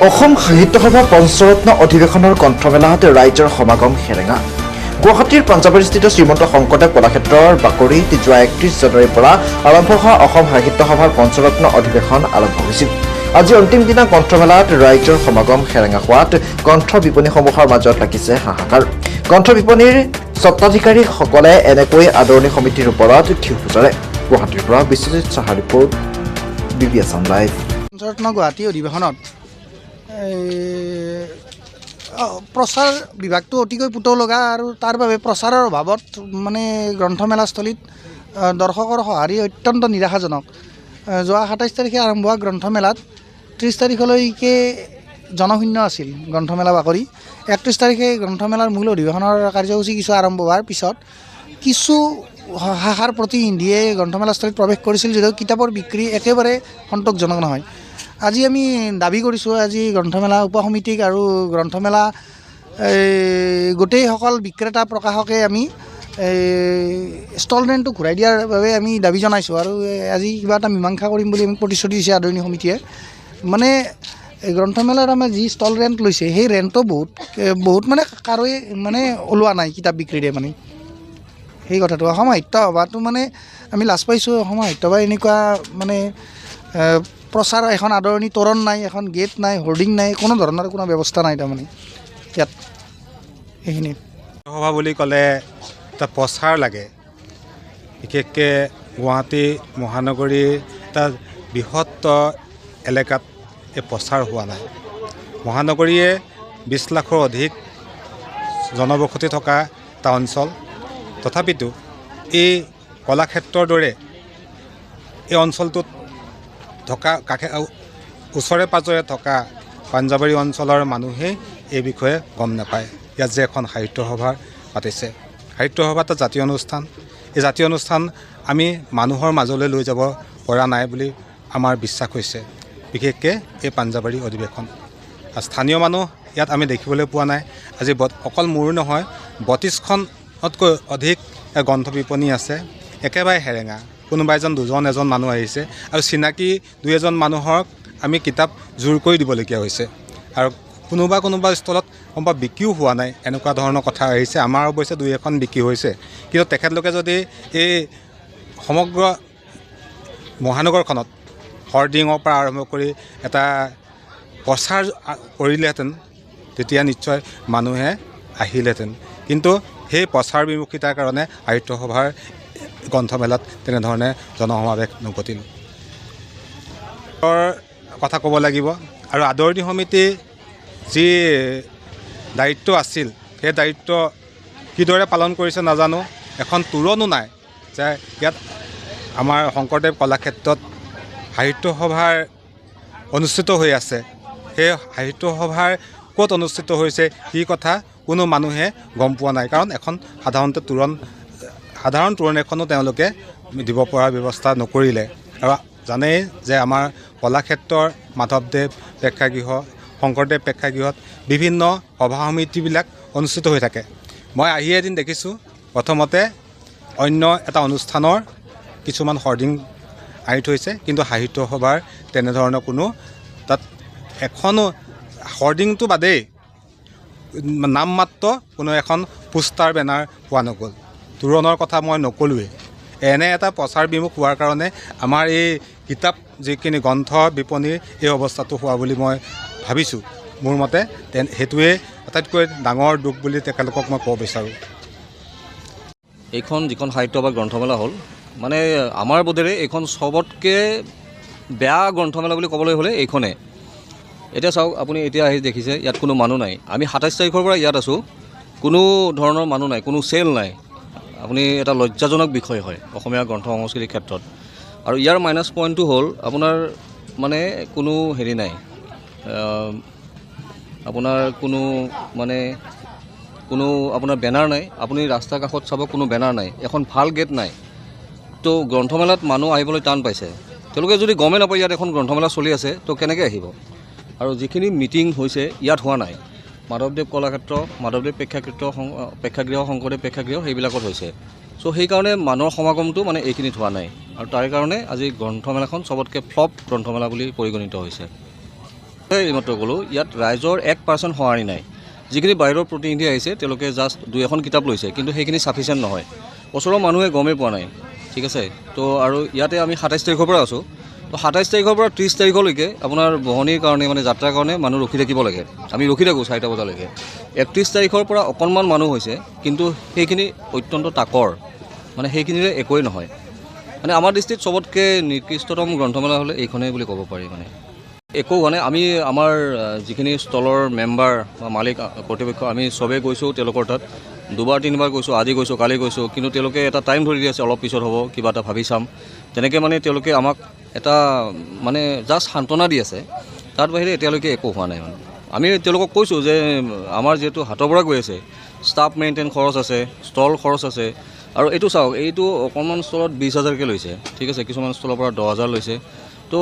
অসম সাহিত্য সভাৰ পঞ্চৰত্ন অধিৱেশনৰ গ্ৰন্থমেলাত ৰাইজৰ সমাগম হেৰেঙা। গুৱাহাটীৰ পাঞ্জাৱাৰীস্থিত শ্ৰীমন্ত শংকৰদেৱ কলাক্ষেত্ৰৰ বাকৰিত যোৱা 31 জানুৱাৰীৰ পৰা আৰম্ভ হোৱা অসম সাহিত্য সভাৰ পঞ্চৰত্ন অধিৱেশন আৰম্ভ হৈছিল। আজি অন্তিম দিনা গ্ৰন্থমেলাত ৰাইজৰ সমাগম হেৰেঙা হোৱাত গ্ৰন্থ বিপণীসমূহৰ মাজত লাগিছে হাহাকাৰ। গ্ৰন্থ বিপণীৰ স্বত্বাধিকাৰীসকলে এনেকৈ আদৰণি সমিতিৰ ওপৰত ক্ষোভ উজাৰে। গুৱাহাটীৰ পৰা Biswajit Sahar report, BBS live. Pancharatna Guwahati অধিৱেশনত প্ৰচাৰ বিভাগটো অতিকৈ পুতৌ লগা আৰু তাৰ বাবে প্ৰচাৰৰ অভাৱত মানে গ্ৰন্থমেলাস্থলীত দৰ্শকৰ সঁহাৰি অত্যন্ত নিৰাশাজনক। যোৱা 27 তাৰিখে আৰম্ভ হোৱা গ্ৰন্থমেলাত 30 তাৰিখলৈকে জনশূন্য আছিল গ্ৰন্থমেলা বাকৰি। 31 তাৰিখে গ্ৰন্থমেলাৰ মূল অধিৱেশনৰ কাৰ্যসূচী কিছু আৰম্ভ হোৱাৰ পিছত কিছু শাখাৰ প্ৰতিনিধিয়ে গ্ৰন্থমেলাস্থলীত প্ৰৱেশ কৰিছিল যদিও কিতাপৰ বিক্ৰী একেবাৰে সন্তোষজনক নহয়। আজি আমি দাবী কৰিছোঁ, আজি গ্ৰন্থমেলা উপসমিতিক আৰু গ্ৰন্থমেলা গোটেইসকল বিক্ৰেতা প্ৰকাশকে আমি ষ্টল ৰেণ্টটো ঘূৰাই দিয়াৰ বাবে আমি দাবী জনাইছোঁ আৰু আজি কিবা এটা মীমাংসা কৰিম বুলি আমি প্ৰতিশ্ৰুতি দিছে আদৰণি সমিতিয়ে। মানে গ্ৰন্থমেলাত আমাৰ যি ষ্টল ৰেণ্ট লৈছে সেই ৰেণ্টটো বহুত মানে কাৰোৱে মানে ওলোৱা নাই কিতাপ বিক্ৰীৰে। মানে সেই কথাটো অসম সাহিত্য সভাটো মানে আমি লাজ পাইছোঁ। অসম সাহিত্য সভা এনেকুৱা মানে প্ৰচাৰ এখন আদৰণি তোৰণ নাই, এখন গেট নাই, হোৰ্ডিং নাই, কোনো ধৰণৰ কোনো ব্যৱস্থা নাই তাৰমানে ইয়াত। সেইখিনি সভা বুলি ক'লে এটা প্ৰচাৰ লাগে। বিশেষকৈ গুৱাহাটী মহানগৰীৰ এটা বৃহৎ এলেকাত এই প্ৰচাৰ হোৱা নাই। মহানগৰীয়ে 20 লাখৰ অধিক জনবসতি থকা এটা অঞ্চল। তথাপিতো এই কলাক্ষেত্ৰৰ দৰে এই অঞ্চলটোত থকা ওচৰে পাঁজৰে থকা পাঞ্জাৱাৰী অঞ্চলৰ মানুহে এই বিষয়ে গম নাপায় ইয়াত যে এখন সাহিত্য সভা পাতিছে। সাহিত্য সভা এটা জাতীয় অনুষ্ঠান। এই জাতীয় অনুষ্ঠান আমি মানুহৰ মাজলৈ লৈ যাব পৰা নাই বুলি আমাৰ বিশ্বাস হৈছে। বিশেষকৈ এই পাঞ্জাৱাৰী অধিৱেশন স্থানীয় মানুহ ইয়াত আমি দেখিবলৈ পোৱা নাই। আজি অকল মোৰ নহয়, 32খনতকৈ অধিক গ্ৰন্থ বিপণী আছে, একেবাৰে হেৰেঙা। কোনোবা এজন মানুহ আহিছে আৰু চিনাকি 2-এজন মানুহক আমি কিতাপ জোৰ কৰি দিবলগীয়া হৈছে আৰু কোনোবা ষ্টলত সম্ভৱ বিক্ৰীও হোৱা নাই, এনেকুৱা ধৰণৰ কথা আহিছে। আমাৰ অৱশ্যে 2-এখন বিক্ৰী হৈছে, কিন্তু তেখেতলোকে যদি এই সমগ্ৰ মহানগৰখনত হৰ্ডিঙৰ পৰা আৰম্ভ কৰি এটা প্ৰচাৰ কৰিলেহেঁতেন তেতিয়া নিশ্চয় মানুহে আহিলেহেঁতেন। কিন্তু সেই প্ৰচাৰ বিমুখিতাৰ কাৰণে সাহিত্য সভাৰ গ্ৰন্থমেলাত তেনেধৰণে জনসমাৱেশ নঘটিল। কথা ক'ব লাগিব আৰু আদৰণি সমিতি যি দায়িত্ব আছিল সেই দায়িত্ব কিদৰে পালন কৰিছে নাজানো। এখন তোৰণো নাই যে ইয়াত আমাৰ শংকৰদেৱ কলাক্ষেত্ৰত সাহিত্য সভাৰ অনুষ্ঠিত হৈ আছে। সেই সাহিত্য সভাৰ ক'ত অনুষ্ঠিত হৈছে সেই কথা কোনো মানুহে গম পোৱা নাই, কাৰণ এখন সাধাৰণ তোৰণ এখনো তেওঁলোকে দিব পৰা ব্যৱস্থা নকৰিলে। আৰু জানেই যে আমাৰ কলাক্ষেত্ৰৰ মাধৱদেৱ প্ৰেক্ষাগৃহ, শংকৰদেৱ প্ৰেক্ষাগৃহত বিভিন্ন সভা সমিতিবিলাক অনুষ্ঠিত হৈ থাকে। মই আহি এদিন দেখিছোঁ প্ৰথমতে অন্য এটা অনুষ্ঠানৰ কিছুমান হৰ্ডিং আঁৰি থৈছে, কিন্তু সাহিত্য সভাৰ তেনেধৰণৰ কোনো তাত এখনো হৰ্ডিংটো বাদেই নামমাত্ৰ কোনো এখন পোষ্টাৰ বেনাৰ পোৱা নগ'ল। তোৰণৰ কথা মই নকলোৱেই। এনে এটা প্ৰচাৰ বিমুখ হোৱাৰ কাৰণে আমাৰ এই কিতাপ যিখিনি গ্ৰন্থ বিপণীৰ এই অৱস্থাটো হোৱা বুলি মই ভাবিছোঁ। মোৰ মতে সেইটোৱে আটাইতকৈ ডাঙৰ দুখ বুলি তেখেতলোকক মই ক'ব বিচাৰোঁ। এইখন যিখন সাহিত্য বা গ্ৰন্থমেলা হ'ল, মানে আমাৰ বোধেৰে এইখন চবতকৈ বেয়া গ্ৰন্থমেলা বুলি ক'বলৈ হ'লে এইখনে। এতিয়া চাওক, আপুনি এতিয়া আহি দেখিছে ইয়াত কোনো মানুহ নাই। আমি 27 তাৰিখৰ পৰা ইয়াত আছোঁ, কোনো ধৰণৰ মানুহ নাই, কোনো চেল নাই। আপুনি এটা লজ্জাজনক বিষয় হয় অসমীয়া গ্ৰন্থ সংস্কৃতিৰ ক্ষেত্ৰত। আৰু ইয়াৰ মাইনাছ পইণ্টটো হ'ল আপোনাৰ মানে কোনো হেৰি নাই, আপোনাৰ কোনো আপোনাৰ বেনাৰ নাই। আপুনি ৰাস্তাৰ কাষত চাব, কোনো বেনাৰ নাই, এখন ভাল গেট নাই। তো গ্ৰন্থমেলাত মানুহ আহিবলৈ টান পাইছে। তেওঁলোকে যদি গমেই নাপায় ইয়াত এখন গ্ৰন্থমেলা চলি আছে, তো কেনেকৈ আহিব? আৰু যিখিনি মিটিং হৈছে ইয়াত হোৱা নাই। মাধৱদেৱ কলাক্ষেত্ৰ, মাধৱদেৱ প্ৰেক্ষাগৃহ, শংকৰদেৱ প্ৰেক্ষাগৃহ সেইবিলাকত হৈছে। চ' সেইকাৰণে মানুহৰ সমাগমটো মানে এইখিনিত হোৱা নাই, আৰু তাৰে কাৰণে আজি গ্ৰন্থমেলাখন চবতকৈ ফ্লপ গ্ৰন্থমেলা বুলি পৰিগণিত হৈছে। এইমাত্ৰ ক'লোঁ ইয়াত ৰাইজৰ 1% সঁহাৰি নাই। যিখিনি বাহিৰৰ প্ৰতিনিধি আহিছে তেওঁলোকে জাষ্ট 2-এখন কিতাপ লৈছে, কিন্তু সেইখিনি ছাফিচিয়েণ্ট নহয়। ওচৰৰ মানুহে গমেই পোৱা নাই, ঠিক আছে। তো আৰু ইয়াতে আমি 27 তাৰিখৰ পৰা আছোঁ। তো 27 তাৰিখৰ পৰা 30 তাৰিখলৈকে আপোনাৰ বহনিৰ কাৰণে মানে যাত্ৰাৰ কাৰণে মানুহ ৰখি থাকিব লাগে। আমি ৰখি থাকোঁ 4টা বজালৈকে। 31 তাৰিখৰ পৰা অকণমান মানুহ হৈছে, কিন্তু সেইখিনি অত্যন্ত তাকৰ, মানে সেইখিনিৰে একোৱেই নহয়। মানে আমাৰ দৃষ্টিত চবতকৈ নিকৃষ্টতম গ্ৰন্থমেলা হ'লে এইখনেই বুলি ক'ব পাৰি। মানে একো হোৱা নাই। আমি আমাৰ যিখিনি ষ্টলৰ মেম্বাৰ বা মালিক কৰ্তৃপক্ষ আমি চবেই গৈছোঁ তেওঁলোকৰ তাত 2-3বাৰ গৈছোঁ, আজি গৈছোঁ, কালি গৈছোঁ, কিন্তু তেওঁলোকে এটা টাইম ধৰি দি আছে, অলপ পিছত হ'ব, কিবা এটা ভাবি চাম। তেনেকৈ মানে তেওঁলোকে আমাক এটা মানে জাষ্ট সান্তনা দি আছে, তাৰ বাহিৰে এতিয়ালৈকে একো হোৱা নাই। মানে আমি তেওঁলোকক কৈছোঁ যে আমাৰ যিহেতু হাতৰ পৰা গৈ আছে, ষ্টাফ মেইনটেইন খৰচ আছে, ষ্টল খৰচ আছে, আৰু এইটো চাওক, এইটো অকণমান ষ্টলত 20,000কৈ লৈছে, ঠিক আছে, কিছুমান ষ্টলৰ পৰা 10,000 লৈছে। তো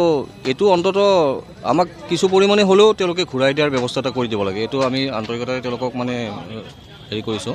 এইটো অন্ততঃ আমাক কিছু পৰিমাণে হ'লেও তেওঁলোকে ঘূৰাই দিয়াৰ ব্যৱস্থা এটা কৰি দিব লাগে। এইটো আমি আন্তৰিকতাৰে তেওঁলোকক মানে হেৰি কৰিছোঁ।